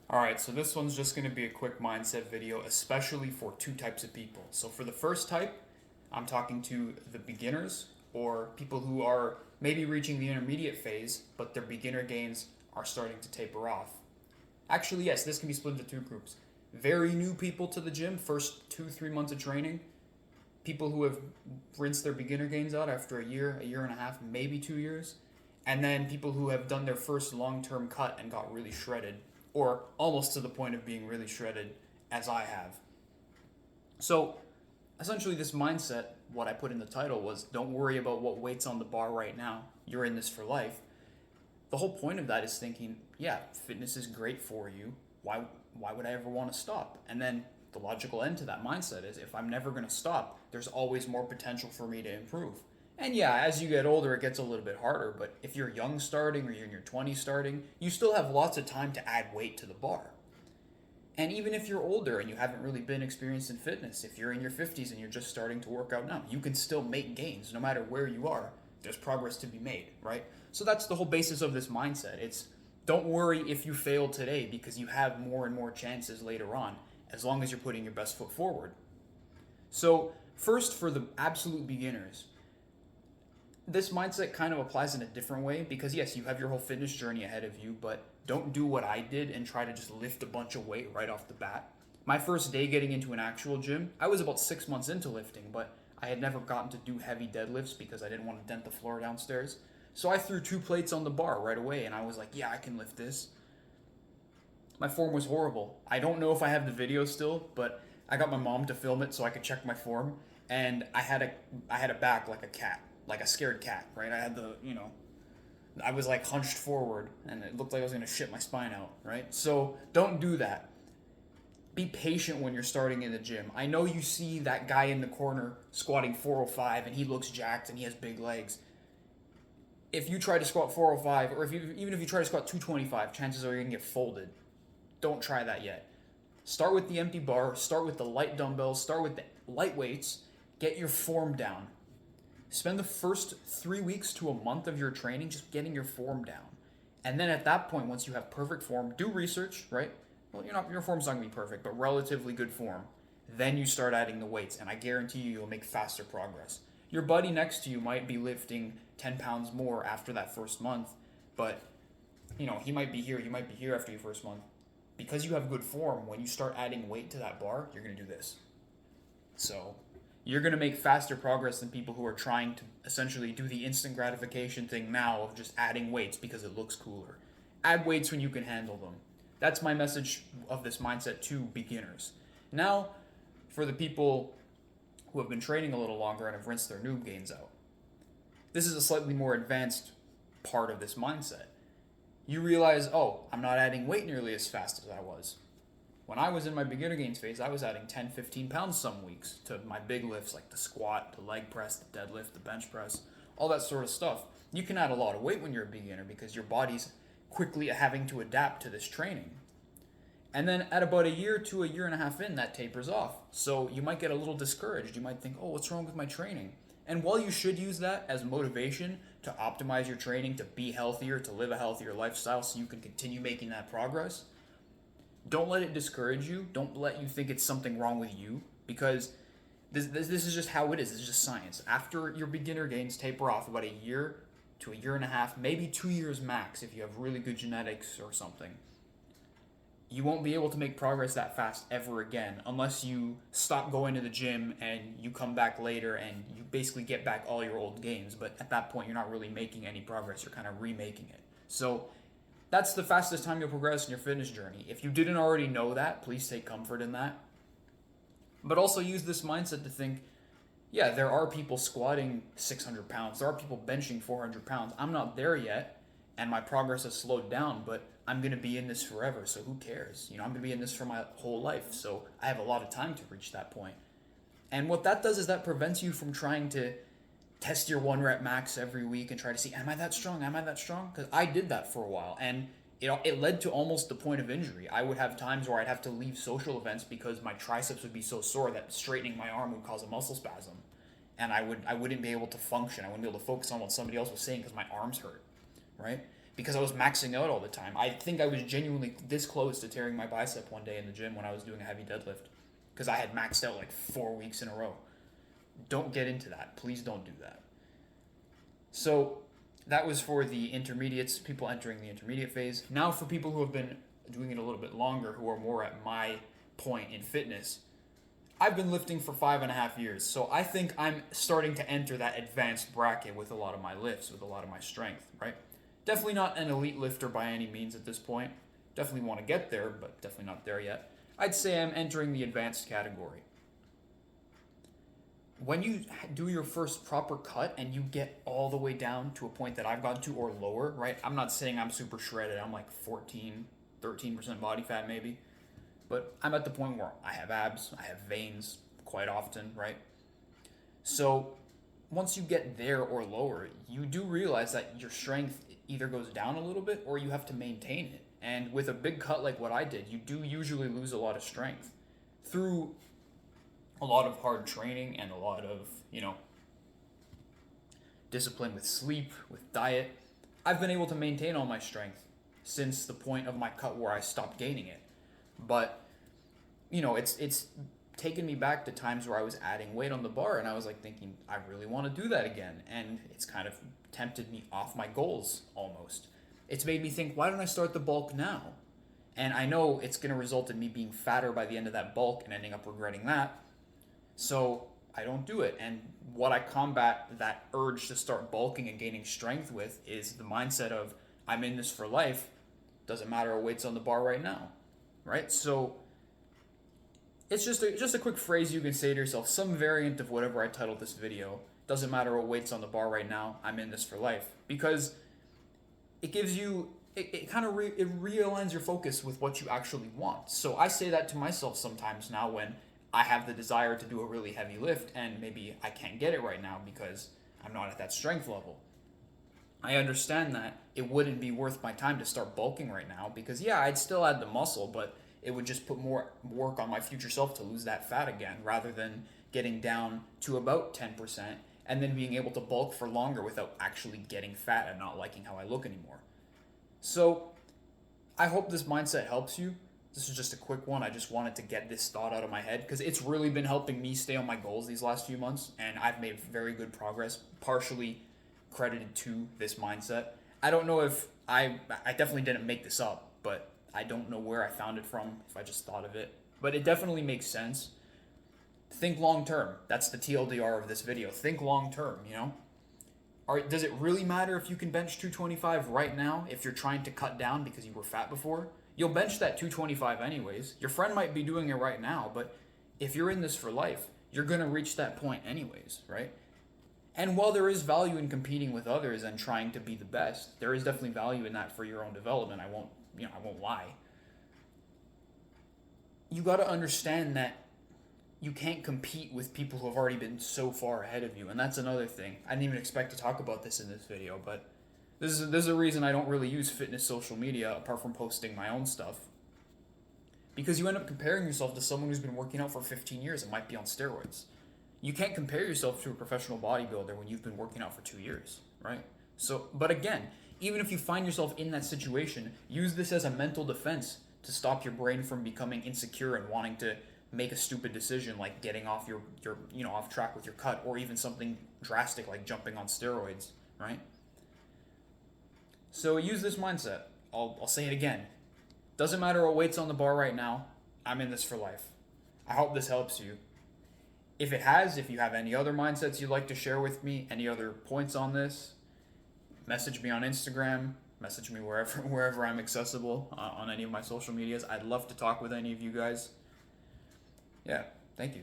Alright, so this one's just going to be a quick mindset video, especially for two types of people. So for the first type, I'm talking to the beginners or people who are maybe reaching the intermediate phase, but their beginner gains are starting to taper off. Actually, yes, this can be split into two groups. Very new people to the gym, first 2, 3 months of training. People who have rinsed their beginner gains out after a year and a half, maybe 2 years. And then people who have done their first long term cut and got really shredded, or almost to the point of being really shredded, as I have. So, essentially, this mindset, what I put in the title was don't worry about what weight's on the bar right now. You're in this for life. The whole point of that is thinking, yeah, fitness is great for you. Why would I ever want to stop? And then the logical end to that mindset is if I'm never going to stop, there's always more potential for me to improve. And yeah, as you get older, it gets a little bit harder. But if you're young starting or you're in your 20s starting, you still have lots of time to add weight to the bar. And even if you're older and you haven't really been experienced in fitness, if you're in your 50s and you're just starting to work out now, you can still make gains no matter where you are. There's progress to be made, right? So that's the whole basis of this mindset. It's don't worry if you fail today because you have more and more chances later on as long as you're putting your best foot forward. So, first for the absolute beginners, this mindset kind of applies in a different way because yes, you have your whole fitness journey ahead of you, but don't do what I did and try to just lift a bunch of weight right off the bat. My first day getting into an actual gym, I was about 6 months into lifting, but I had never gotten to do heavy deadlifts because I didn't want to dent the floor downstairs. So I threw 2 plates on the bar right away and I was like, yeah, I can lift this. My form was horrible. I don't know if I have the video still, but I got my mom to film it so I could check my form, and I had a back like a cat, like a scared cat, right? I had I was like hunched forward and it looked like I was gonna shit my spine out, right? So don't do that. Be patient when you're starting in the gym. I know you see that guy in the corner squatting 405 and he looks jacked and he has big legs. If you try to squat 405, or even if you try to squat 225, chances are you're gonna get folded. Don't try that yet. Start with the empty bar, start with the light dumbbells, start with the light weights, get your form down. Spend the first 3 weeks to a month of your training just getting your form down. And then at that point, once you have perfect form, do research, right? Well, your form's not gonna be perfect, but relatively good form. Then you start adding the weights, and I guarantee you'll make faster progress. Your buddy next to you might be lifting 10 pounds more after that first month, but he might be here, you might be here after your first month. Because you have good form, when you start adding weight to that bar, you're gonna do this. So you're going to make faster progress than people who are trying to essentially do the instant gratification thing now of just adding weights because it looks cooler. Add weights when you can handle them. That's my message of this mindset to beginners. Now, for the people who have been training a little longer and have rinsed their noob gains out, this is a slightly more advanced part of this mindset. You realize, oh, I'm not adding weight nearly as fast as I was. When I was in my beginner gains phase, I was adding 10, 15 pounds some weeks to my big lifts like the squat, the leg press, the deadlift, the bench press, all that sort of stuff. You can add a lot of weight when you're a beginner because your body's quickly having to adapt to this training. And then at about a year to a year and a half in, that tapers off. So you might get a little discouraged. You might think, oh, what's wrong with my training? And while you should use that as motivation to optimize your training, to be healthier, to live a healthier lifestyle so you can continue making that progress, don't let it discourage you. Don't let you think it's something wrong with you because this is just how it is. It's just science. After your beginner gains taper off about a year to a year and a half, maybe 2 years max if you have really good genetics or something, you won't be able to make progress that fast ever again unless you stop going to the gym and you come back later and you basically get back all your old gains. But at that point, you're not really making any progress. You're kind of remaking it. So that's the fastest time you'll progress in your fitness journey. If you didn't already know that, please take comfort in that. But also use this mindset to think, yeah, there are people squatting 600 pounds. There are people benching 400 pounds. I'm not there yet, and my progress has slowed down, but I'm going to be in this forever, so who cares? I'm going to be in this for my whole life, so I have a lot of time to reach that point. And what that does is that prevents you from trying to test your 1 rep max every week and try to see, am I that strong? Am I that strong? Because I did that for a while, and it led to almost the point of injury. I would have times where I'd have to leave social events because my triceps would be so sore that straightening my arm would cause a muscle spasm, and I wouldn't be able to function. I wouldn't be able to focus on what somebody else was saying because my arms hurt, right? because I was maxing out all the time. I think I was genuinely this close to tearing my bicep one day in the gym when I was doing a heavy deadlift because I had maxed out like 4 weeks in a row. Don't get into that. Please don't do that. So that was for the intermediates, people entering the intermediate phase. Now for people who have been doing it a little bit longer, who are more at my point in fitness, I've been lifting for 5.5 years, so I think I'm starting to enter that advanced bracket with a lot of my lifts, with a lot of my strength, right? Definitely not an elite lifter by any means at this point. Definitely want to get there, but definitely not there yet. I'd say I'm entering the advanced category. When you do your first proper cut and you get all the way down to a point that I've gotten to or lower, right? I'm not saying I'm super shredded. I'm like 13% body fat maybe. But I'm at the point where I have abs, I have veins quite often, right? So once you get there or lower, you do realize that your strength either goes down a little bit or you have to maintain it. And with a big cut like what I did, you do usually lose a lot of strength through a lot of hard training and a lot of, discipline with sleep, with diet. I've been able to maintain all my strength since the point of my cut where I stopped gaining it. But, it's taken me back to times where I was adding weight on the bar and I was like thinking, I really want to do that again. And it's kind of tempted me off my goals almost. It's made me think, why don't I start the bulk now? And I know it's going to result in me being fatter by the end of that bulk and ending up regretting that. So I don't do it. And what I combat that urge to start bulking and gaining strength with is the mindset of, I'm in this for life. Doesn't matter what weight's on the bar right now. Right? So it's just a quick phrase you can say to yourself, some variant of whatever I titled this video. Doesn't matter what weight's on the bar right now. I'm in this for life. Because it gives you, it realigns your focus with what you actually want. So I say that to myself sometimes now when I have the desire to do a really heavy lift and maybe I can't get it right now because I'm not at that strength level. I understand that it wouldn't be worth my time to start bulking right now because, yeah, I'd still add the muscle, but it would just put more work on my future self to lose that fat again rather than getting down to about 10% and then being able to bulk for longer without actually getting fat and not liking how I look anymore. So I hope this mindset helps you. This is just a quick one. I just wanted to get this thought out of my head because it's really been helping me stay on my goals these last few months, and I've made very good progress, partially credited to this mindset. I don't know if I definitely didn't make this up, but I don't know where I found it from, if I just thought of it. But it definitely makes sense. Think long term. That's the TLDR of this video. Think long term, Does it really matter if you can bench 225 right now if you're trying to cut down because you were fat before? You'll bench that 225 anyways. Your friend might be doing it right now, but if you're in this for life, you're going to reach that point anyways, right? And while there is value in competing with others and trying to be the best, there is definitely value in that for your own development. I won't lie. You got to understand that you can't compete with people who have already been so far ahead of you. And that's another thing. I didn't even expect to talk about this in this video, but this is a reason I don't really use fitness social media apart from posting my own stuff. Because you end up comparing yourself to someone who's been working out for 15 years and might be on steroids. You can't compare yourself to a professional bodybuilder when you've been working out for 2 years, right? So, but again, even if you find yourself in that situation, use this as a mental defense to stop your brain from becoming insecure and wanting to make a stupid decision like getting off your off track with your cut, or even something drastic like jumping on steroids, right? So use this mindset. I'll say it again. Doesn't matter what weight's on the bar right now. I'm in this for life. I hope this helps you. If it has, if you have any other mindsets you'd like to share with me, any other points on this, message me on Instagram, message me wherever I'm accessible on any of my social medias. I'd love to talk with any of you guys. Yeah, thank you.